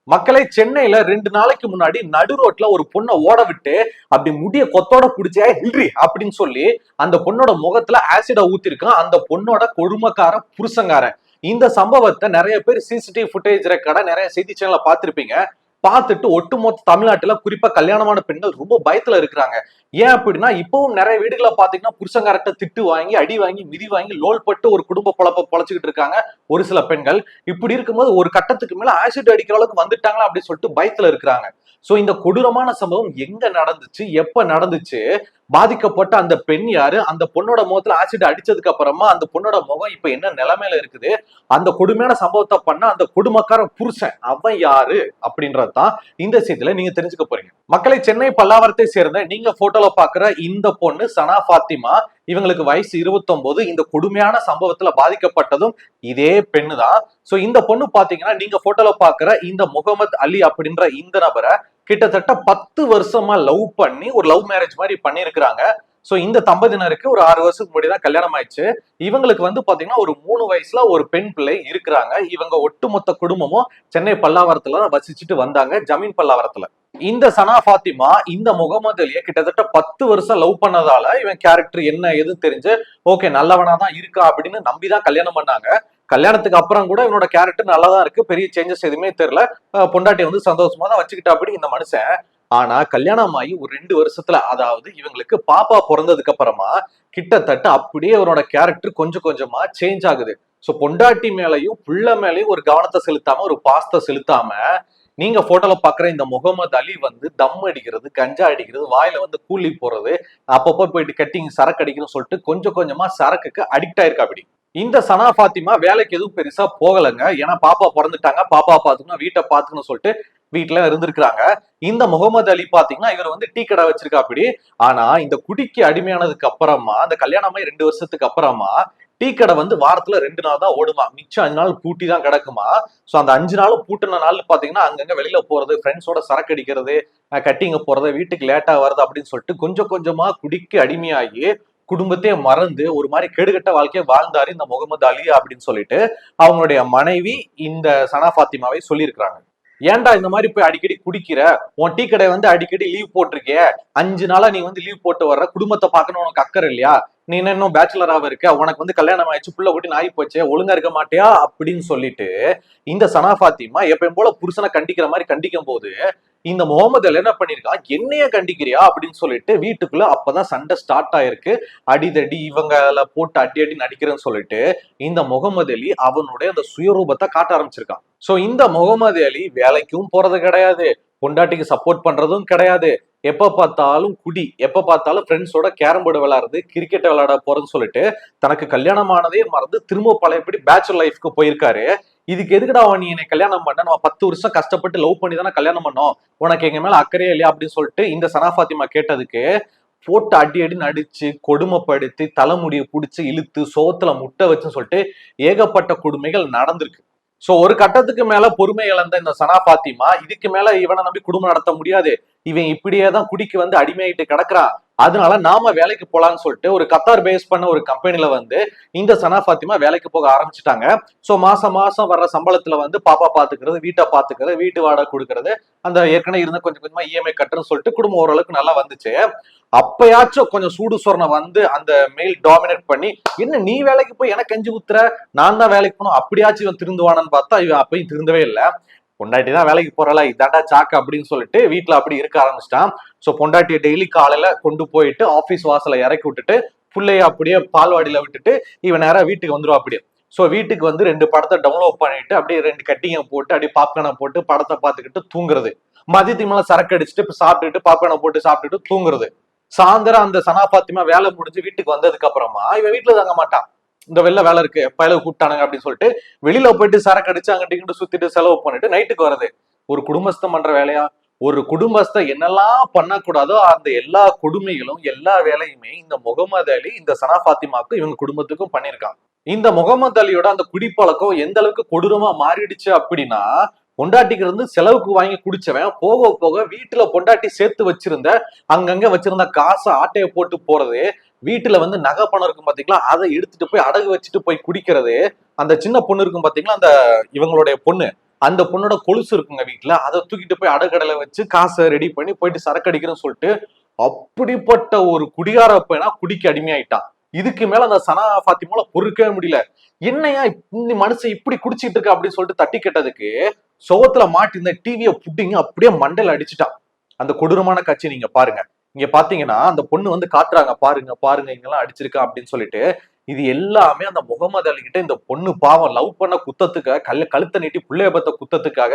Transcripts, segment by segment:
மக்களே, சென்னையில 2 நாளைக்கு முன்னாடி நடு ரோட்ல ஒரு பொண்ணை ஓட விட்டு அப்படி முடிய கொத்தோட புடிச்சே ஹில்ரி அப்படின்னு சொல்லி அந்த பொண்ணோட முகத்துல ஆசிட ஊத்திருக்கான் அந்த பொண்ணோட கொடுமைக்கார புருஷங்காரன். இந்த சம்பவத்தை நிறைய பேர் சிசிடிவி ஃபுட்டேஜ் ரெக்கார்டா நிறைய செய்தி சேனல்ல பார்த்திருப்பீங்க. பார்த்துட்டு ஒட்டுமொத்த தமிழ்நாட்டுல குறிப்பா கல்யாணமான பெண்கள் ரொம்ப பயத்துல இருக்கிறாங்க. ஏன் அப்படின்னா இப்பவும் நிறைய வீடுகளை பாத்தீங்கன்னா புருஷங்காரட்ட திட்டு வாங்கி அடி வாங்கி மிதி வாங்கி லோல் பட்டு ஒரு குடும்ப பொழப்ப பொழைச்சுக்கிட்டு இருக்காங்க ஒரு சில பெண்கள். இப்படி இருக்கும்போது ஒரு கட்டத்துக்கு மேல ஆசிட் அடிக்கிற அளவுக்கு வந்துட்டாங்களா அப்படின்னு சொல்லிட்டு பயத்துல இருக்கிறாங்க. சோ இந்த கொடூரமான சம்பவம் எங்க நடந்துச்சு, எப்ப நடந்துச்சு, பாதிக்கப்பட்ட அந்த பெண் யாரு, அந்த பொண்ணோட முகத்துல ஆசிட் அடிச்சதுக்கு அப்புறமா அந்த பொண்ணோட முகம் இப்ப என்ன நிலைமையில இருக்குது, அந்த கொடுமையான சம்பவத்தை பண்ண அந்த கொடுமைக்கார புருஷன் அவன் யாரு அப்படின்றதுதான் இந்த செய்தியில நீங்க தெரிஞ்சுக்க போறீங்க. மக்களை, சென்னை பல்லாவரத்தை சேர்ந்த நீங்க போட்டோல பாக்குற இந்த பொண்ணு சனா பாத்திமா. இவங்களுக்கு வயசு 29. இந்த கொடுமையான சம்பவத்துல பாதிக்கப்பட்டதும் இதே பெண்ணு தான். சோ இந்த பொண்ணு பாத்தீங்கன்னா நீங்க போட்டோல பாக்குற இந்த முகமது அலி அப்படின்ற இந்த நபரை கிட்டத்தட்ட 10 வருஷமா லவ் பண்ணி ஒரு லவ் மேரேஜ் மாதிரி பண்ணிருக்கிறாங்க. சோ இந்த தம்பதியினருக்கு ஒரு 6 வருஷத்துக்கு முன்னாடி தான் கல்யாணம் ஆயிடுச்சு. இவங்களுக்கு வந்து பாத்தீங்கன்னா ஒரு 3 வயசுல ஒரு பெண் பிள்ளை இருக்கிறாங்க. இவங்க ஒட்டுமொத்த குடும்பமும் சென்னை பல்லாவரத்துல வசிச்சுட்டு வந்தாங்க, ஜமீன் பல்லாவரத்துல. இந்த சனா பாத்திமா இந்த முகமது அலியை கிட்டத்தட்ட 10 வருஷம் லவ் பண்ணதால இவன் கேரக்டர் என்ன எதுன்னு தெரிஞ்சு ஓகே நல்லவனா தான் இருக்கா அப்படின்னு நம்பிதான் கல்யாணம் பண்ணாங்க. கல்யாணத்துக்கு அப்புறம் கூட இவனோட கேரக்டர் நல்லா தான் இருக்கு, பெரிய சேஞ்சஸ் எதுவுமே தெரியல. பொண்டாட்டி வந்து சந்தோஷமா தான் வச்சுக்கிட்டா அப்படி இந்த மனுஷன். ஆனா கல்யாணம் ஆகி ஒரு 2 வருஷத்துல, அதாவது இவங்களுக்கு பாப்பா பிறந்ததுக்கு அப்புறமா கிட்டத்தட்ட அப்படியே அவரோட கேரக்டர் கொஞ்சம் கொஞ்சமா சேஞ்ச் ஆகுது. சோ பொண்டாட்டி மேலையும் பிள்ளை மேலையும் ஒரு கவனத்தை செலுத்தாம, ஒரு பாசத்தை செலுத்தாம, நீங்க போட்டோல பாக்குற இந்த முகமது அலி வந்து தம் அடிக்கிறது, கஞ்சா அடிக்கிறது, வாயில வந்து கூலி போறது, அப்பப்போ போயிட்டு கட்டிங் சரக்கு அடிக்கணும்னு சொல்லிட்டு கொஞ்சம் கொஞ்சமா சரக்குக்கு அடிக்ட் ஆயிருக்கா. அப்படி இந்த சனா பாத்திமா வேலைக்கு எதுவும் பெருசா போகலைங்க. ஏன்னா பாப்பா பிறந்துட்டாங்க, பாப்பா பாத்துக்கணும், வீட்டை பாத்துக்கணும்னு சொல்லிட்டு வீட்டுல இருந்திருக்கிறாங்க. இந்த முகமது அலி பாத்தீங்கன்னா இவர் வந்து டீ கடை வச்சிருக்கா அப்படி. ஆனா இந்த குடிக்கு அடிமையானதுக்கு அப்புறமா, அந்த கல்யாணமாய் 2 வருஷத்துக்கு அப்புறமா டீ கடை வந்து வாரத்துல 2 நாள் தான் ஓடுமா, மிச்சம் 5 நாள் பூட்டி தான் கிடக்குமா. சோ அந்த 5 நாளும் பூட்டின நாள் பாத்தீங்கன்னா அங்கங்க வெளியில போறது, ஃப்ரெண்ட்ஸோட சரக்கு அடிக்கிறது, கட்டிங்க போறது, வீட்டுக்கு லேட்டா வருது அப்படின்னு சொல்லிட்டு கொஞ்சம் கொஞ்சமா குடிக்கு அடிமையாகி குடும்பத்தையே மறந்து ஒரு மாதிரி கெடுகட்ட வாழ்க்கையை வாழ்ந்தாரு இந்த முகமது அலி அப்படின்னு சொல்லிட்டு அவங்களுடைய மனைவி இந்த சனா பாத்திமாவை சொல்லியிருக்கிறாங்க. ஏன்டா இந்த மாதிரி போய் அடிக்கடி குடிக்கிற, உன் டீ கடை வந்து அடிக்கடி லீவ் போட்டிருக்கே, 5 நாளா நீ வந்து லீவ் போட்டு வர்ற, குடும்பத்தை பார்க்கணும் உனக்கு அக்கறை இல்லையா, நீ என்ன இன்னும் பேச்சுலராக இருக்க, உனக்கு வந்து கல்யாணம் ஆயிடுச்சு, புள்ள குட்டி நாய் போச்சு, ஒழுங்கா இருக்க மாட்டியா அப்படின்னு சொல்லிட்டு இந்த சனா பாத்திமா எப்பயும் போல புருஷனை கண்டிக்கிற மாதிரி கண்டிக்கும் போது இந்த முகமது அலி என்ன பண்ணிருக்கான், என்னைய கண்டிக்கிறியா அப்படின்னு சொல்லிட்டு வீட்டுக்குள்ள அப்பதான் சண்டை ஸ்டார்ட் ஆயிருக்கு. அடிதடி இவங்கள போட்டு அடி அடி நடிக்கிறேன்னு சொல்லிட்டு இந்த முகமது அலி அவனுடைய அந்த சுயரூபத்தை காட்ட ஆரம்பிச்சிருக்கான். சோ இந்த முகமது அலி வேலைக்கும் போறது கிடையாது, பொண்டாட்டிக்கு சப்போர்ட் பண்றதும் கிடையாது, எப்ப பார்த்தாலும் குடி, எப்ப பார்த்தாலும் ஃப்ரெண்ட்ஸோட கேரம் போர்டு விளையாடுறது, கிரிக்கெட் விளையாட போறதுன்னு சொல்லிட்டு தனக்கு கல்யாணமானதே மறந்து திரும்ப பழையபடி பேச்சுலர் லைஃப்க்கு போயிருக்காரு. இதுக்கு எதுக்குடா நீ என்னை கல்யாணம் பண்ண, நம்ம 10 வருஷம் கஷ்டப்பட்டு லவ் பண்ணி தானே கல்யாணம் பண்ணோம், உனக்கு எங்க மேல அக்கறையே இல்லையா அப்படின்னு சொல்லிட்டு இந்த சனா பாத்திமா கேட்டதுக்கு போட்டு அடி அடி நடிச்சு கொடுமைப்படுத்தி தலைமுடியை புடிச்சு இழுத்து சோத்துல முட்டை வச்சுன்னு சொல்லிட்டு ஏகப்பட்ட கொடுமைகள் நடந்திருக்கு. சோ ஒரு கட்டத்துக்கு மேல பொறுமை இழந்த இந்த சனா பாத்திமா இதுக்கு மேல இவனை நம்பி குடும்பம் நடத்த முடியாது, இவன் இப்படியேதான் குடிக்கு வந்து அடிமையாயிட்டு கிடக்குறான், அதனால நாம வேலைக்கு போலான்னு சொல்லிட்டு ஒரு கத்தார் பேஸ் பண்ண ஒரு கம்பெனில வந்து இந்த சனா பாத்திமா வேலைக்கு போக ஆரம்பிச்சுட்டாங்க. சோ மாசம் மாசம் வர்ற சம்பளத்துல வந்து பாப்பா பாத்துக்கிறது, வீட்டை பாத்துக்கிறது, வீட்டு வாடகை கொடுக்கறது, அந்த ஏற்கனவே இருந்த கொஞ்சம் கொஞ்சமா இஎம்ஐ கட்டுறன்னு சொல்லிட்டு குடும்பம் ஓரளவுக்கு நல்லா வந்துச்சு. அப்பயாச்சும் கொஞ்சம் சூடு சொரணை வந்து அந்த மெயில் டாமினேட் பண்ணி, என்ன நீ வேலைக்கு போய் எனக்கு கஞ்சி ஊத்துற, நான் தான் வேலைக்கு போனோம், அப்படியாச்சும் இவன் திருந்துவானு பார்த்தா இவன் அப்பயும் திருந்தவே இல்லை. பொண்டாட்டி தான் வேலைக்கு போறல, இதாண்டா சாக்கு அப்படின்னு சொல்லிட்டு வீட்டுல அப்படி இருக்க ஆரம்பிச்சிட்டான். சோ பொண்டாட்டியை டெய்லி காலையில கொண்டு போயிட்டு ஆபீஸ் வாசல இறக்கி விட்டுட்டு பிள்ளைய அப்படியே பால்வாடியில விட்டுட்டு இவன் நேரம் வீட்டுக்கு வந்துடும். அப்படியே சோ வீட்டுக்கு வந்து 2 படத்தை டவுன்லோட் பண்ணிட்டு அப்படியே 2 கட்டிங்க போட்டு அப்படியே பாப்கார்னை போட்டு படத்தை பார்த்துக்கிட்டு தூங்குறது, மதியத்துக்கு மேல சரக்கு அடிச்சுட்டு சாப்பிட்டுட்டு பாப்கார்னை போட்டு சாப்பிட்டுட்டு தூங்குறது. சாயந்தரம் அந்த சனா பாத்திமா வேலை முடிஞ்சு வீட்டுக்கு வந்ததுக்கு அப்புறமா இவன் வீட்டுல தங்க மாட்டான், இந்த வெளில வேலை இருக்கு பயலுக்கு கூப்பிட்டானுங்க அப்படின்னு சொல்லிட்டு வெளியில போயிட்டு சரக்கு அடிச்சு அங்கிட்டு சுத்திட்டு செலவு பண்ணிட்டு நைட்டுக்கு வருது. ஒரு குடும்பஸ்தம் பண்ற வேலையா? ஒரு குடும்பஸ்த என்னெல்லாம் பண்ணக்கூடாதோ அந்த எல்லா கொடுமைகளும் எல்லா வேலையுமே இந்த முகமது அலி இந்த சனா பாத்திமாவுக்கும் இவங்க குடும்பத்துக்கும் பண்ணியிருக்கான். இந்த முகமது அலியோட அந்த குடிப்பழக்கம் எந்த அளவுக்கு கொடூரமா மாறிடுச்சு அப்படின்னா, பொண்டாட்டிக்கு இருந்து செலவுக்கு வாங்கி குடிச்சவன் போக போக வீட்டுல பொண்டாட்டி சேர்த்து வச்சிருந்த அங்கங்க வச்சிருந்த காசை ஆட்டையை போட்டு போறது, வீட்டுல வந்து நகை பணம் இருக்கும் பாத்தீங்களா அதை எடுத்துட்டு போய் அடகு வச்சுட்டு போய் குடிக்கிறது, அந்த சின்ன பொண்ணு இருக்கும் பாத்தீங்களா அந்த இவங்களுடைய பொண்ணு, அந்த பொண்ணோட கொலுசு இருக்குங்க வீட்டுல, அதை தூக்கிட்டு போய் அடகடலை வச்சு காசை ரெடி பண்ணி போயிட்டு சரக்கு அடிக்கிறேன்னு சொல்லிட்டு அப்படிப்பட்ட ஒரு குடிகார பையனா குடிக்க அடிமையாயிட்டான். இதுக்கு மேல அந்த சனா ஃபாத்திமால பொறுக்கவே முடியல. என்னையா இந்த மனுஷன் இப்படி குடிச்சிட்டு இருக்க அப்படின்னு சொல்லிட்டு தட்டி கேட்டதுக்கு சுவத்துல மாட்டி இந்த டிவியை புட்டிங்க அப்படியே மண்டையில அடிச்சுட்டான். அந்த கொடூரமான காட்சி நீங்க பாருங்க. இங்க பாத்தீங்கன்னா அந்த பொண்ணு வந்து காட்டுறாங்க, பாருங்க பாருங்க இங்கெல்லாம் அடிச்சிருக்கா அப்படின்னு சொல்லிட்டு. இது எல்லாமே அந்த முகமது அலி கிட்ட இந்த பொண்ணு பாவம் லவ் பண்ண குத்தத்துக்காக கழுத்தை நீட்டி புள்ளைய பத்த குத்தத்துக்காக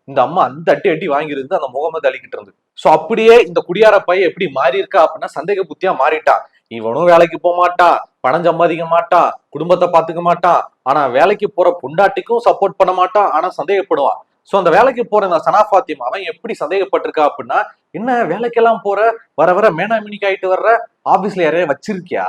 இந்த அம்மா அந்த அட்டி அட்டி வாங்கியிருந்து அந்த முகமது அலி கிட்ட இருந்து. சோ அப்படியே இந்த குடியார பையன் எப்படி மாறி இருக்கா அப்படின்னா சந்தேக புத்தியா மாறிட்டான். இவனும் வேலைக்கு போக மாட்டான், பணம் சம்பாதிக்க மாட்டான், குடும்பத்தை பாத்துக்க மாட்டான், ஆனா வேலைக்கு போற பொண்டாட்டிக்கும் சப்போர்ட் பண்ண மாட்டான், ஆனா சந்தேகப்படுவான். சோ அந்த வேலைக்கு போற இந்த சனா ஃபாத்திமா அவன் எப்படி சந்தேகப்பட்டிருக்கா அப்படின்னா, என்ன வேலைக்கெல்லாம் போற, வர வர மேனாமினிக்கு ஆயிட்டு வர்ற, ஆபீஸ்ல யாரையா வச்சிருக்கியா,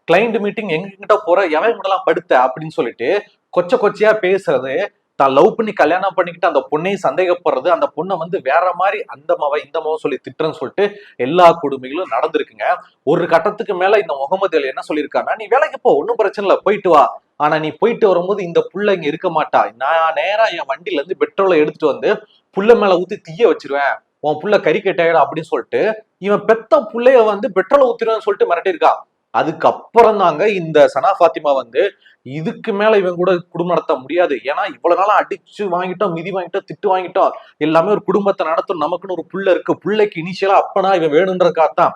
கிளைண்ட் மீட்டிங் எங்ககிட்ட போற, எவன் கூட எல்லாம் படுத்த அப்படின்னு சொல்லிட்டு கொச்ச கொச்சையா பேசுறது, தான் லவ் பண்ணி கல்யாணம் பண்ணிக்கிட்டு அந்த பொண்ணையும் சந்தேகப்படுறது, அந்த பொண்ணை வந்து வேற மாதிரி அந்த மவ இந்த மவ சொல்லி திட்டுறன்னு சொல்லிட்டு எல்லா கொடுமைகளும் நடந்திருக்குங்க. ஒரு கட்டத்துக்கு மேல இந்த முகமது அலி என்ன சொல்லியிருக்காருன்னா, நீ வேலைக்கு போ, ஒன்னும் பிரச்சனை இல்லை, போயிட்டு வா, ஆனா நீ போயிட்டு வரும்போது இந்த புள்ள இங்க இருக்க மாட்டா, நான் நேரா என் வண்டியில இருந்து பெட்ரோலை எடுத்துட்டு வந்து புள்ள மேல ஊத்தி தீய வச்சிருவேன், உன் புள்ள கறிக்கட்டாயிடும் அப்படின்னு சொல்லிட்டு இவன் பெத்த புள்ளைய வந்து பெட்ரோலை ஊத்திடுவேன்னு சொல்லிட்டு மிரட்டியிருக்கான். அதுக்கப்புறம் தாங்க இந்த சனா ஃபாத்திமா வந்து இதுக்கு மேல இவன் கூட குடும்பம் நடத்த முடியாது, ஏன்னா இவ்வளவு நாளா அடிச்சு வாங்கிட்டோம், மிதி வாங்கிட்டோம், திட்டு வாங்கிட்டோம், எல்லாமே ஒரு குடும்பத்தை நடத்தும், நமக்குன்னு ஒரு புள்ள இருக்கு, புள்ளைக்கு இனிஷியலா அப்பனா இவன் வேணுன்றதுக்காகத்தான்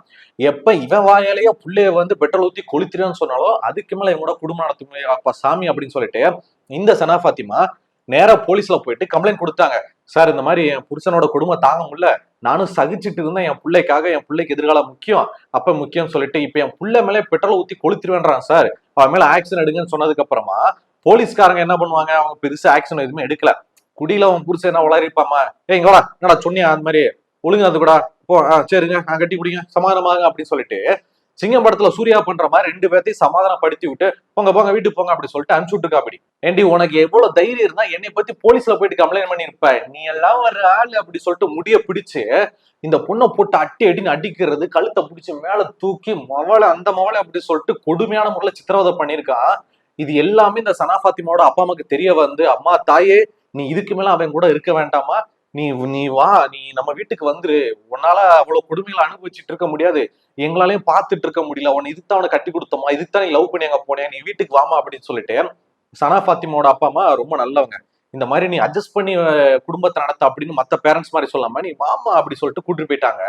எப்ப இவன் வாயாலேயே புள்ளைய வந்து பெட்ரோல் ஊத்தி கொளுத்திருன்னு சொன்னாலும் அதுக்கு மேல இவன் கூட குடும்பம் நடத்த முடியாது அப்பா சாமி அப்படின்னு சொல்லிட்டு இந்த சனா ஃபாத்திமா நேரா போலீஸ்ல போயிட்டு கம்ப்ளைண்ட் கொடுத்தாங்க. சார் இந்த மாதிரி என் புருஷனோட குடும்பம் தாங்க முடியல, நானும் சகிச்சுட்டு இருந்தேன், என் பிள்ளைக்காக, என் பிள்ளைக்கு எதிர்காலம் முக்கியம், அப்ப முக்கியம் சொல்லிட்டு இப்ப என் புள்ள மேல பெட்ரோல் ஊத்தி கொளுத்திருவேன்றான் சார், அவன் மேல ஆக்ஷன் எடுங்கன்னு சொன்னதுக்கு அப்புறமா போலீஸ்காரங்க என்ன பண்ணுவாங்க, அவங்க பெருசா ஆக்ஷன் எதுவுமே எடுக்கல. குடியில அவன் புருஷன் என்ன உளறிப்பாமா, இங்க வாடா என்னடா சொன்னியா அந்த மாதிரி ஒழுங்கு அது கூட போ, சரிங்க நான் கட்டி குடிங்க சமாதானமாக அப்படின்னு சொல்லிட்டு சிங்கம் படத்துல சூர்யா பண்ற மாதிரி ரெண்டு பேர்த்தையும் சமாதானப்படுத்தி விட்டு போங்க போங்க வீட்டுக்கு போங்க அப்படி சொல்லிட்டு அனுப்பிச்சு விட்டுருக்கா. அப்படி ஏண்டி உனக்கு எவ்வளவு தைரியம் இருந்தா என்னை பத்தி போலீஸ்ல போயிட்டு கம்ப்ளைண்ட் பண்ணிருப்ப, நீ எல்லாம் ஒரு ஆள் அப்படி சொல்லிட்டு முடிய பிடிச்சு இந்த பொண்ணை போட்டு அட்டி அடின்னு அடிக்கிறது, கழுத்தை பிடிச்சு மேல தூக்கி மவளை அந்த மவளை அப்படி சொல்லிட்டு கொடுமையான முறையில சித்திரவதை பண்ணிருக்கான். இது எல்லாமே இந்த சனா ஃபாத்திமாவோட அப்பா அம்மாக்கு தெரிய வந்து, அம்மா தாயே நீ இதுக்கு மேல அவன் கூட இருக்க வேண்டாமா, நீ நீ வா, நீ நம்ம வீட்டுக்கு வந்துரு, உன்னால அவ்வளவு கொடுமைகளை அனுபவிச்சுட்டு இருக்க முடியாது, எங்களாலையும் பார்த்துட்டு இருக்க முடியல, உன்னை இதுதான் அவனை கட்டி கொடுத்தோமா, இதுதான் நீ லவ் பண்ணி அங்க போனேன், நீ வீட்டுக்கு வாமா அப்படின்னு சொல்லிட்டு சனா ஃபாத்திமாவோட அப்பா அம்மா ரொம்ப நல்லவங்க. இந்த மாதிரி நீ அட்ஜஸ்ட் பண்ணி குடும்பத்தை நடத்த அப்படின்னு மத்த பேரண்ட்ஸ் மாதிரி சொல்லாம நீ மாமா அப்படி சொல்லிட்டு கூட்டிட்டு போயிட்டாங்க.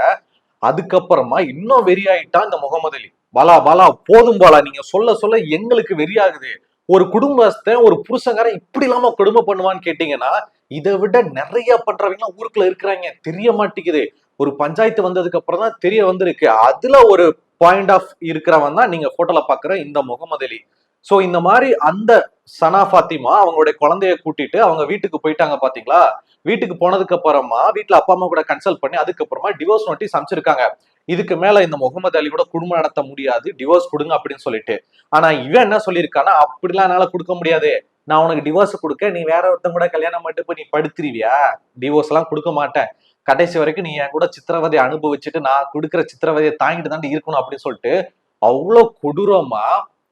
அதுக்கப்புறமா இன்னும் வெறியாயிட்டான் இந்த முகமது அலி. பாலா பாலா போதும் பாலா, நீங்க சொல்ல சொல்ல எங்களுக்கு வெறியாகுது, ஒரு குடும்பத்தை ஒரு புருஷங்காரன் இப்படி இல்லாம கொடுமை பண்ணுவான்னு கேட்டீங்கன்னா இதை விட நிறைய பண்றவங்க ஊருக்குள்ள இருக்கிறாங்க, தெரிய மாட்டேங்குது. ஒரு பஞ்சாயத்து வந்ததுக்கு அப்புறம் தான் தெரிய வந்திருக்கு. அதுல ஒரு பாயிண்ட் ஆஃப் இருக்கிறவன் தான் நீங்க போட்டோல பாக்குற இந்த முகமது அலி. சோ இந்த மாதிரி அந்த சனா ஃபாத்திமா அவங்களுடைய குழந்தைய கூட்டிட்டு அவங்க வீட்டுக்கு போயிட்டாங்க பாத்தீங்களா. வீட்டுக்கு போனதுக்கு அப்புறமா வீட்டுல அப்பா அம்மா கூட கன்சல்ட் பண்ணி அதுக்கப்புறமா டிவோர்ஸ் நோட்டீஸ் அமைச்சிருக்காங்க. இதுக்கு மேல இந்த முகமது அலி கூட குடும்பம் நடத்த முடியாது, டிவோர்ஸ் கொடுங்க அப்படின்னு சொல்லிட்டு. ஆனா இவன் என்ன சொல்லியிருக்கானா, அப்படிலாம் என்னால கொடுக்க முடியாது, நான் உனக்கு டிவோர்ஸ் கொடுக்க நீ வேற ஒருத்தன் கூட கல்யாணம் பண்ணிட்டு போய் நீ படுத்துருவியா, டிவோர்ஸ் எல்லாம் கொடுக்க மாட்டேன், கடைசி வரைக்கும் நீ என் கூட சித்திரவதையை அனுபவிச்சுட்டு நான் கொடுக்குற சித்திரவதையை தாங்கிட்டு தான் இருக்கணும் அப்படின்னு சொல்லிட்டு அவ்வளவு கொடூரமா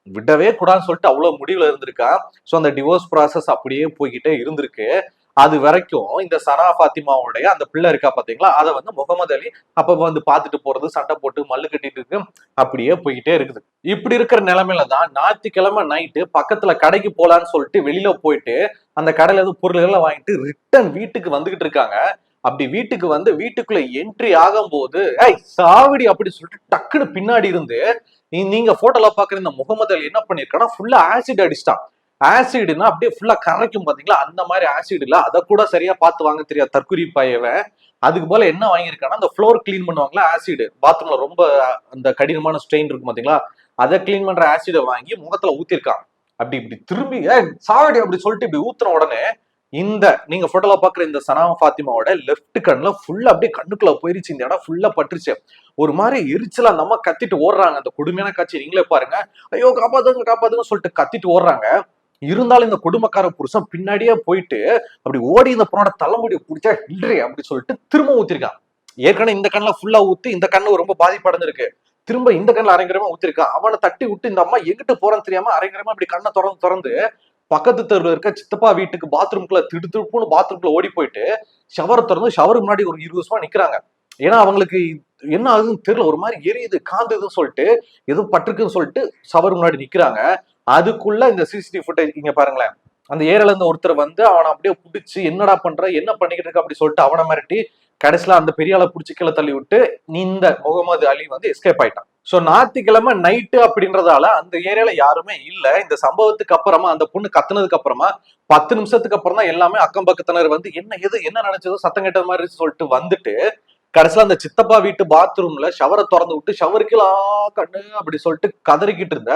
விடவே கூடாதுன்னு சொல்லிட்டு அவ்வளவு முடிவுல இருந்திருக்கா. சோ அந்த டிவோர்ஸ் ப்ராசஸ் அப்படியே போய்கிட்டே இருந்திருக்கு. அது வரைக்கும் இந்த சனா ஃபாத்திமாவுடைய அந்த பிள்ளை இருக்கா பாத்தீங்களா, அதை வந்து முகமது அலி அப்ப வந்து பாத்துட்டு போறது, சண்டை போட்டு மல்லு கட்டிட்டு இருக்கு, அப்படியே போய்கிட்டே இருக்குது. இப்படி இருக்கிற நிலைமையில தான் ஞாயிற்றுக்கிழமை நைட்டு பக்கத்துல கடைக்கு போலான்னு சொல்லிட்டு வெளியில போயிட்டு அந்த கடையில இருந்து பொருள்களை வாங்கிட்டு ரிட்டர்ன் வீட்டுக்கு வந்துகிட்டு இருக்காங்க. அப்படி வீட்டுக்கு வந்து வீட்டுக்குள்ள என்ட்ரி ஆகும் போது ஏய் சாவடி அப்படி சொல்லிட்டு டக்குன்னு பின்னாடி இருந்து நீங்க போட்டோல பாக்குற இந்த முகமது அலி என்ன பண்ணிருக்கான்னா ஃபுல்லா ஆசிட் அடிச்சிட்டான். ஆசிட்னா அப்படியே ஃபுல்லா கரைக்கும் பாத்தீங்களா, அந்த மாதிரி ஆசிட் இல்ல, அதை கூட சரியா பார்த்து வாங்க தெரியாது தற்குறி பையவன். அதுக்கு போல என்ன வாங்கியிருக்கான்னா அந்த ஃப்ளோர் கிளீன் பண்ணுவாங்களா ஆசிட், பாத்ரூம்ல ரொம்ப அந்த கடினமான ஸ்ட்ரெயின் இருக்கும் பாத்தீங்களா, அதை கிளீன் பண்ற ஆசிட வாங்கி முகத்துல ஊத்திருக்கான். அப்படி இப்படி திரும்பி சாவடி அப்படி சொல்லிட்டு இப்படி ஊத்துன உடனே இந்த நீங்க போட்டோல பாக்குற இந்த சனா ஃபாத்திமாவோட லெப்ட் கண்ணுல ஃபுல்லா அப்படியே கண்ணுக்குள்ள போயிருச்சு, இந்த இடம் ஃபுல்லா பட்டுருச்சு. ஒரு மாதிரி எரிச்சலா அந்த அம்மா கத்திட்டு ஓடுறாங்க. அந்த கொடுமையான காட்சி நீங்களே பாருங்க. ஐயோ காப்பாத்துங்க காப்பாத்துங்க சொல்லிட்டு கத்திட்டு ஓடுறாங்க. இருந்தாலும் இந்த குடும்பக்கார புருஷன் பின்னாடியே போயிட்டு அப்படி ஓடி இந்த பொண்ணோட தலைமுடியை பிடிச்சா இல்லையே அப்படி சொல்லிட்டு திரும்ப ஊத்திருக்கான். ஏற்கனவே இந்த கண்ணுல ஃபுல்லா ஊத்தி இந்த கண்ணு ரொம்ப பாதிப்படைஞ்சிருக்கு, திரும்ப இந்த கண்ணுல அரைங்கரமா ஊத்திருக்கான். அவனை தட்டி விட்டு இந்த அம்மா எங்கிட்டு போறன்னு தெரியாம அரைங்கரமா அப்படி கண்ணை திறந்து திறந்து பக்கத்து தெருவில் இருக்க சித்தப்பா வீட்டுக்கு பாத்ரூம்குள்ள திடுத்துப்புன்னு பாத்ரூம்குள்ள ஓடி போயிட்டு ஷவரை திறந்து ஷவருக்கு முன்னாடி ஒரு 20 வருஷமா நிக்கிறாங்க. ஏன்னா அவங்களுக்கு என்ன ஆகுதுன்னு தெரியல, ஒரு மாதிரி எரியுது காந்துதுன்னு சொல்லிட்டு ஏதோ பட்டிருக்குன்னு சொல்லிட்டு ஷவர் முன்னாடி நிக்கிறாங்க. அதுக்குள்ள இந்த சிசிடிவி ஃபுட்டேஜ் இங்க பாருங்களேன். அந்த ஏரியால இருந்த ஒருத்தர் வந்து அவனை அப்படியே புடிச்சு என்னடா பண்ற என்ன பண்ணிக்கிட்டு இருக்க அப்படி சொல்லிட்டு அவனை மிரட்டி கடைசியில அந்த பெரிய ஆளை புடிச்சு கீழே தள்ளி விட்டு இந்த முகமது அலி வந்து எஸ்கேப் ஆயிட்டான். சோ ஞாயிற்றுக்கிழமை நைட்டு அப்படின்றதால அந்த ஏரியால யாருமே இல்ல. இந்த சம்பவத்துக்கு அப்புறமா அந்த பொண்ணு கத்துனதுக்கு அப்புறமா 10 நிமிஷத்துக்கு அப்புறம் தான் எல்லாமே அக்கம் பக்கத்தினர் வந்து என்ன நினைச்சதோ சத்தம் கேட்ட மாதிரி சொல்லிட்டு வந்துட்டு கடைசியில அந்த சித்தப்பா வீட்டு பாத்ரூம்ல ஷவரை திறந்து விட்டு ஷவருக்குலா கண்ணு அப்படி சொல்லிட்டு கதறிக்கிட்டு இருந்த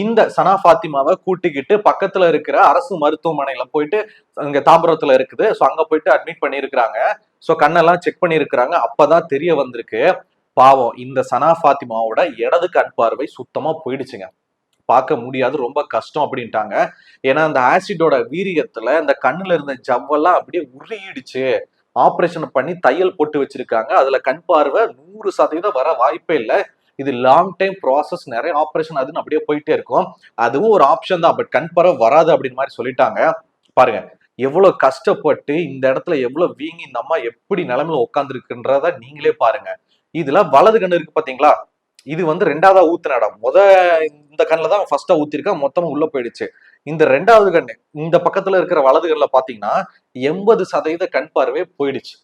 இந்த சனா பாத்திமாவை கூட்டிக்கிட்டு பக்கத்துல இருக்கிற அரசு மருத்துவமனையில போயிட்டு அங்க தாம்பரத்துல இருக்குது. சோ அங்க போயிட்டு அட்மிட் பண்ணிருக்கிறாங்க. சோ கண்ணெல்லாம் செக் பண்ணிருக்கிறாங்க. அப்பதான் தெரிய வந்திருக்கு, பாவம் இந்த சனா பாத்திமாவோட இடது கண் பார்வை சுத்தமா போயிடுச்சுங்க. பார்க்க முடியாது, ரொம்ப கஷ்டம் அப்படின்ட்டாங்க. ஏன்னா அந்த ஆசிடோட வீரியத்துல இந்த கண்ணுல இருந்த ஜவ்வெல்லாம் அப்படியே உருகிடுச்சு. ஆபரேஷன் பண்ணி தையல் போட்டு வச்சிருக்காங்க. அதுல கண் பார்வை 100% வர வாய்ப்பே இல்லை. இது லாங் டைம் ப்ராசஸ், நிறைய ஆபரேஷன் அதுன்னு அப்படியே போயிட்டே இருக்கும். அதுவும் ஒரு ஆப்ஷன் தான், பட் கண் பார்வை வராது அப்படின்னு மாதிரி சொல்லிட்டாங்க. பாருங்க எவ்வளவு கஷ்டப்பட்டு இந்த இடத்துல எவ்வளவு வீங்கி இந்த அம்மா எப்படி நிலைமையில உட்காந்துருக்குன்றத நீங்களே பாருங்க. இதுல வலது கண்ணு இருக்கு பாத்தீங்களா, இது வந்து 2வதா ஊத்துன இடம். இந்த கண்ணுல தான் ஃபர்ஸ்டா ஊத்திருக்கா, மொத்தமா உள்ள போயிடுச்சு. இந்த 2வது கண்ணு இந்த பக்கத்துல இருக்கிற வலது கண்ணுல பாத்தீங்கன்னா 80% கண் பார்வை போயிடுச்சு.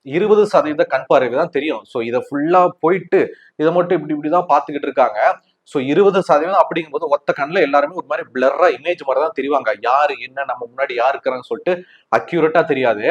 20% கண் பார்வை தான் தெரியும். சோ இதை ஃபுல்லா போயிட்டு இதை மட்டும் இப்படிதான் பாத்துக்கிட்டு இருக்காங்க. சோ 20% அப்படிங்கும் போது ஒத்த கண்ணுல எல்லாருமே ஒரு மாதிரி பிளர்ரா இமேஜ் மாதிரி தான் தெரிவாங்க. யாரு என்ன நம்ம முன்னாடி யாரு இருக்கிறான்னு சொல்லிட்டு அக்யூரேட்டா தெரியாது.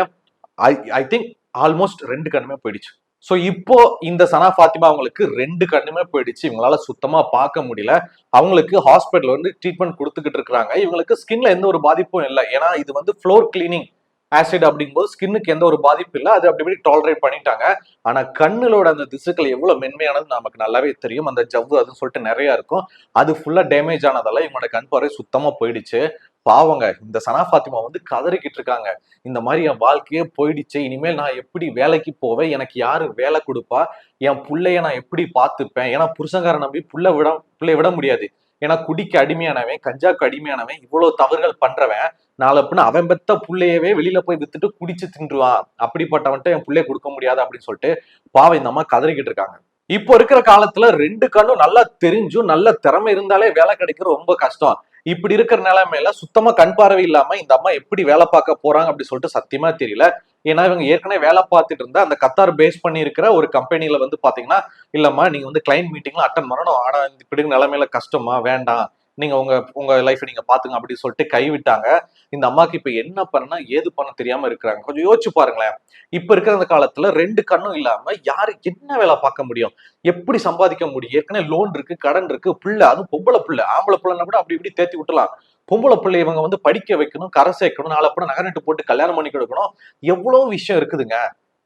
ஐ திங்க் ஆல்மோஸ்ட் 2 கண்ணுமே போயிடுச்சு. சோ இப்போ இந்த சனா பாத்திமா அவங்களுக்கு 2 கண்ணுமே போயிடுச்சு. இவங்களால சுத்தமா பார்க்க முடியல. அவங்களுக்கு ஹாஸ்பிட்டல் வந்து ட்ரீட்மெண்ட் கொடுத்துக்கிட்டு இருக்காங்க. இவங்களுக்கு ஸ்கின்ல எந்த ஒரு பாதிப்பும் இல்லை. ஏன்னா இது வந்து ஃப்ளோர் கிளீனிங் ஆசிட் அப்படிங்கும்போது ஸ்கின்னுக்கு எந்த ஒரு பாதிப்பு இல்லை. அது அப்படி டாலரேட் பண்ணிட்டாங்க. ஆனா கண்ணுலோட அந்த திசுக்கள் எவ்வளவு மென்மையானது நமக்கு நல்லாவே தெரியும். அந்த ஜவ்வு அதுன்னு சொல்லிட்டு நிறைய இருக்கும். அது ஃபுல்லா டேமேஜ் ஆனதால இவங்களோட கண் பார்வை சுத்தமா போயிடுச்சு. பாவங்க இந்த சனா பாத்திமா வந்து கதறிக்கிட்டு இருக்காங்க. இந்த மாதிரி என் வாழ்க்கையே போயிடுச்சு, இனிமேல் நான் எப்படி வேலைக்கு போவேன், எனக்கு யாரு வேலை கொடுப்பா, என் பிள்ளைய நான் எப்படி பார்த்துப்பேன், ஏன்னா புருஷங்கார நம்பி பிள்ளைய விட முடியாது. ஏன்னா குடிக்கு அடிமையானவன், கஞ்சாக்கு அடிமையானவன், இவ்வளவு தவறுகள் பண்றவன் நாளை அப்படின்னு அவன் பெத்த பிள்ளையவே வெளியில போய் வித்துட்டு குடிச்சு தின்றுவான். அப்படிப்பட்டவன்ட்டு என் பிள்ளைய கொடுக்க முடியாது அப்படின்னு சொல்லிட்டு பாவம் இந்த அம்மா கதறிக்கிட்டு இருக்காங்க. இப்போ இருக்கிற காலத்துல 2 கண்ணும் நல்லா தெரிஞ்சும் நல்ல திறமை இருந்தாலே வேலை கிடைக்கிறது ரொம்ப கஷ்டம். இப்படி இருக்கிற நிலைமையில சுத்தமா கண் பார்வை இல்லாம இந்த அம்மா எப்படி வேலை பார்க்க போறாங்க அப்படி சொல்லிட்டு சத்தியமா தெரியல. ஏன்னா இவங்க ஏற்கனவே வேலை பார்த்துட்டு இருந்தா அந்த கத்தார் பேஸ் பண்ணி இருக்கிற ஒரு கம்பெனில வந்து பாத்தீங்கன்னா, இல்லம்மா நீங்க வந்து கிளைண்ட் மீட்டிங்ல அட்டன் பண்ணணும், ஆனா இப்படி நிலைமையில கஷ்டமா வேண்டாம், நீங்க உங்க உங்க லைஃப் நீங்க பாத்துங்க அப்படின்னு சொல்லிட்டு கைவிட்டாங்க. இந்த அம்மாக்கு இப்ப என்ன பண்ண ஏது பண்ண தெரியாம இருக்கிறாங்க. கொஞ்சம் யோசிச்சு பாருங்களேன். இப்ப இருக்கிற அந்த காலத்துல 2 கண்ணும் இல்லாம யாரு என்ன வேலை பார்க்க முடியும், எப்படி சம்பாதிக்க முடியும்? ஏற்கனவே லோன் இருக்கு, கடன் இருக்கு, பிள்ளை, அதுவும் பொம்பளை பிள்ளை. ஆம்பளை பிள்ளைன்னா கூட அப்படி இப்படி தேத்தி விட்டுலாம். பொம்பளை பிள்ளை இவங்க வந்து படிக்க வைக்கணும், கரை சேர்க்கணும், நாளை கூட நகை போட்டு கல்யாணம் பண்ணி கொடுக்கணும், எவ்வளவு விஷயம் இருக்குதுங்க.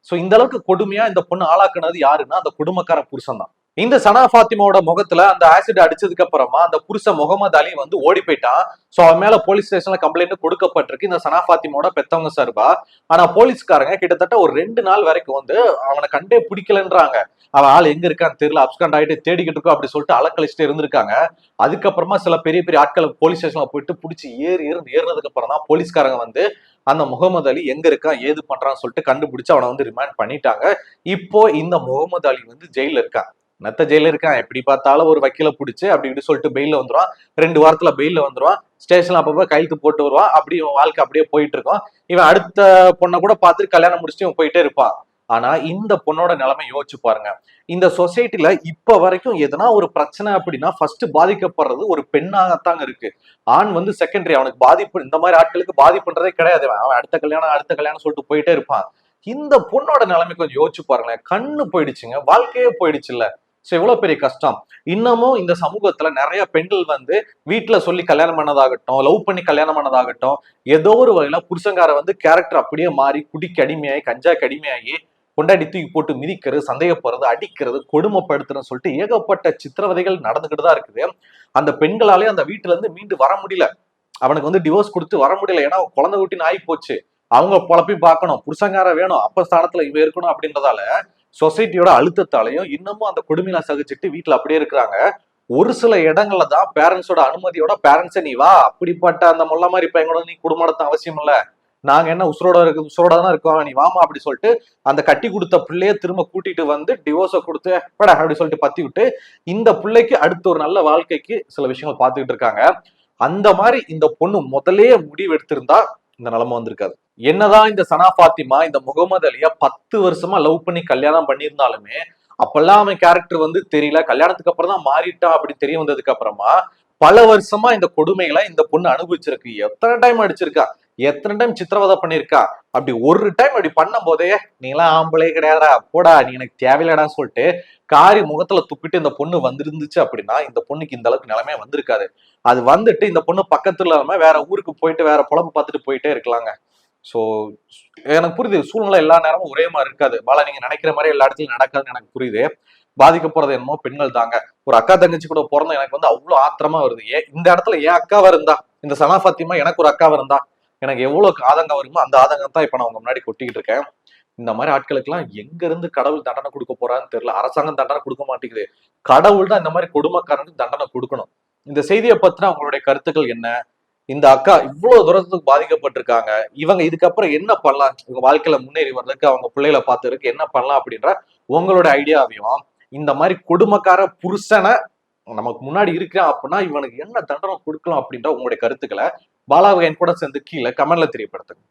சோ இந்த அளவுக்கு கொடுமையா இந்த பொண்ணு ஆளாக்குனது யாருன்னா அந்த குடும்பக்கார புருஷன் தான். இந்த சனா பாத்திமாவோட முகத்துல அந்த ஆசிட் அடிச்சதுக்கு அப்புறமா அந்த புருஷன் முகமது அலி வந்து ஓடி போயிட்டான். சோ அவன் மேல போலீஸ் ஸ்டேஷன்ல கம்ப்ளைண்ட் கொடுக்கப்பட்டிருக்கு இந்த சனா பாத்திமாவோட பெத்தவங்க சார்பா. ஆனா போலீஸ்காரங்க கிட்டத்தட்ட ஒரு 2 நாள் வரைக்கும் வந்து அவனை கண்டே பிடிக்கலன்றாங்க. அவன் ஆள் எங்க இருக்கான்னு தெரியல, அப்ஸ்காண்ட் ஆயிட்டு தேடிக்கிட்டு இருக்கோம் அப்படி சொல்லிட்டு அலக்கழிச்சுட்டு இருந்திருக்காங்க. அதுக்கப்புறமா சில பெரிய பெரிய ஆட்கள் போலீஸ் ஸ்டேஷன்ல போயிட்டு பிடிச்சி ஏறினதுக்கு அப்புறம் தான் போலீஸ்காரங்க வந்து அந்த முகமது அலி எங்க இருக்கான் ஏது பண்றான்னு சொல்லிட்டு கண்டுபிடிச்சு அவனை வந்து ரிமாண்ட் பண்ணிட்டாங்க. இப்போ இந்த முகமது அலி வந்து ஜெயில இருக்கான். நத்த ஜெயில இருக்கான். எப்படி பார்த்தாலும் ஒரு வக்கீல பிடிச்சு அப்படி இப்படி சொல்லிட்டு பெயில வந்துருவான். 2 வாரத்துல பெயில வந்துருவான். ஸ்டேஷன்ல அப்பப்ப கையெழுத்து போட்டு வருவான். அப்படி இவன் வாழ்க்கை அப்படியே போயிட்டு இருக்கும். இவன் அடுத்த பொண்ணை கூட பார்த்துட்டு கல்யாணம் முடிச்சுட்டு இவன் போயிட்டே இருப்பான். ஆனா இந்த பொண்ணோட நிலைமை யோசிச்சு பாருங்க. இந்த சொசைட்டில இப்ப வரைக்கும் எதனா ஒரு பிரச்சனை அப்படின்னா ஃபர்ஸ்ட் பாதிக்கப்படுறது ஒரு பெண்ணாகத்தாங்க இருக்கு. ஆண் வந்து செகண்டரி. அவனுக்கு பாதிப்பு, இந்த மாதிரி ஆட்களுக்கு பாதிப்புன்றதே கிடையாது. அவன் அடுத்த கல்யாணம் சொல்லிட்டு போயிட்டே இருப்பான். இந்த பொண்ணோட நிலைமை கொஞ்சம் யோசிச்சு பாருங்களேன். கண்ணு போயிடுச்சுங்க, வாழ்க்கையே போயிடுச்சு இல்ல. சோ எவ்வளவு பெரிய கஷ்டம். இன்னமும் இந்த சமூகத்துல நிறைய பெண்கள் வந்து வீட்டுல சொல்லி கல்யாணம் பண்ணதாகட்டும், லவ் பண்ணி கல்யாணம் பண்ணதாகட்டும், ஏதோ ஒரு வகையில புருஷங்கார வந்து கேரக்டர் அப்படியே மாறி குடிக்கு அடிமையாகி கஞ்சாக்கு அடிமையாகி கொண்டாடி தூக்கி போட்டு மிதிக்கிறது, சந்தேகப்படுறது, அடிக்கிறது, கொடுமைப்படுத்துறதுன்னு சொல்லிட்டு ஏகப்பட்ட சித்திரவதைகள் நடந்துகிட்டு தான் இருக்குது. அந்த பெண்களாலே அந்த வீட்டுல இருந்து மீண்டு வர முடியல. அவனுக்கு வந்து டிவோர்ஸ் கொடுத்து வர முடியல. ஏன்னா குழந்தை குட்டின்னு ஆகி போச்சு. அவங்க பொழப்பையும் பார்க்கணும், புருஷங்கார வேணும், அப்ப ஸ்தானத்துல இவ இருக்கணும் அப்படின்றதால சொசைட்டியோட அழுத்தத்தாலையும் இன்னமும் அந்த கொடுமையில சகிச்சுட்டு வீட்டுல அப்படியே இருக்கிறாங்க. ஒரு சில இடங்கள்ல தான் பேரண்ட்ஸோட அனுமதியோட பேரண்ட்ஸை நீ வா, அப்படிப்பட்ட அந்த மொல்ல மாதிரி பையனோட நீ குடும்பம் நடத்த அவசியம் இல்ல, நாங்க என்ன உசுரோட தான் இருக்கோம், நீ வாமா அப்படி சொல்லிட்டு அந்த கட்டி கொடுத்த பிள்ளைய திரும்ப கூட்டிட்டு வந்து டிவோர்ஸ கொடுத்து படா அப்படி சொல்லிட்டு பத்தி விட்டு இந்த பிள்ளைக்கு அடுத்த ஒரு நல்ல வாழ்க்கைக்கு சில விஷயங்கள் பார்த்துக்கிட்டு இருக்காங்க. அந்த மாதிரி இந்த பொண்ணு முதலே முடிவு எடுத்திருந்தா இந்த நிலைமை வந்திருக்காது. என்னதான் இந்த சனா பாத்திமா இந்த முகமது அலியா 10 வருஷமா லவ் பண்ணி கல்யாணம் பண்ணியிருந்தாலுமே அப்பெல்லாம் அவன் கேரக்டர் வந்து தெரியல, கல்யாணத்துக்கு அப்புறம் தான் மாறிட்டான் அப்படின்னு தெரிய வந்ததுக்கு அப்புறமா பல வருஷமா இந்த கொடுமைகளை இந்த பொண்ணு அனுபவிச்சிருக்கு. எத்தனை டைம் அடிச்சிருக்கா, எத்தனை டைம் சித்திரவதை பண்ணிருக்கா. அப்படி ஒரு டைம் அப்படி பண்ணும் போதே நீங்களாம் ஆம்பளே கிடையாதா போடா நீ எனக்கு தேவையில்லடான்னு சொல்லிட்டு காரி முகத்துல துப்பிட்டு இந்த பொண்ணு வந்திருந்துச்சு அப்படின்னா இந்த பொண்ணுக்கு இந்த அளவுக்கு நிலைமையே வந்திருக்காது. அது வந்துட்டு இந்த பொண்ணு பக்கத்துல இல்லாம வேற ஊருக்கு போயிட்டு வேற பொழப்பு பார்த்துட்டு போயிட்டே இருக்கலாங்க. சோ எனக்கு புரியுது, சூழ்நிலை எல்லா நேரமும் ஒரே மாதிரி இருக்காது பாலா, நீங்க நினைக்கிற மாதிரி எல்லா இடத்துலயும் நடக்காதுன்னு எனக்கு புரியுது. பாதிக்க போறது என்னமோ பெண்கள் தாங்க. ஒரு அக்கா தங்கச்சி கூட பிறந்த எனக்கு வந்து அவ்வளவு ஆத்திரமா வருது. இந்த இடத்துல என் அக்காவா இருந்தா, இந்த சனா பாத்திமா எனக்கு ஒரு அக்காவா இருந்தா எனக்கு எவ்வளவு ஆதங்கம் வருமோ அந்த ஆதங்கம் தான் இப்ப நான் உங்க முன்னாடி கொட்டிக்கிட்டு இருக்கேன். இந்த மாதிரி ஆட்களுக்கு எல்லாம் எங்க இருந்து கடவுள் தண்டனை கொடுக்க போறான்னு தெரியல. அரசாங்கம் தண்டனை கொடுக்க மாட்டேங்குது, கடவுள் தான் இந்த மாதிரி கொடுமைக்காரனுக்கு தண்டனை கொடுக்கணும். இந்த செய்தியை பத்தின உங்களுடைய கருத்துக்கள் என்ன? இந்த அக்கா இவ்வளவு தூரத்துக்கு பாதிக்கப்பட்டிருக்காங்க, இவங்க இதுக்கப்புறம் என்ன பண்ணலாம், இவங்க வாழ்க்கையில முன்னேறி வர்றதுக்கு, அவங்க பிள்ளைகளை பார்த்துருக்கு என்ன பண்ணலாம் அப்படின்ற உங்களோட ஐடியாவையும், இந்த மாதிரி கொடுமைக்கார புருஷனை நமக்கு முன்னாடி இருக்கிறான் அப்படின்னா இவனுக்கு என்ன தண்டனை கொடுக்கலாம் அப்படின்ற உங்களுடைய கருத்துக்களை பாலாவை என் கூட சேர்ந்து கீழே கமெண்ட்ல தெரியப்படுத்துங்க.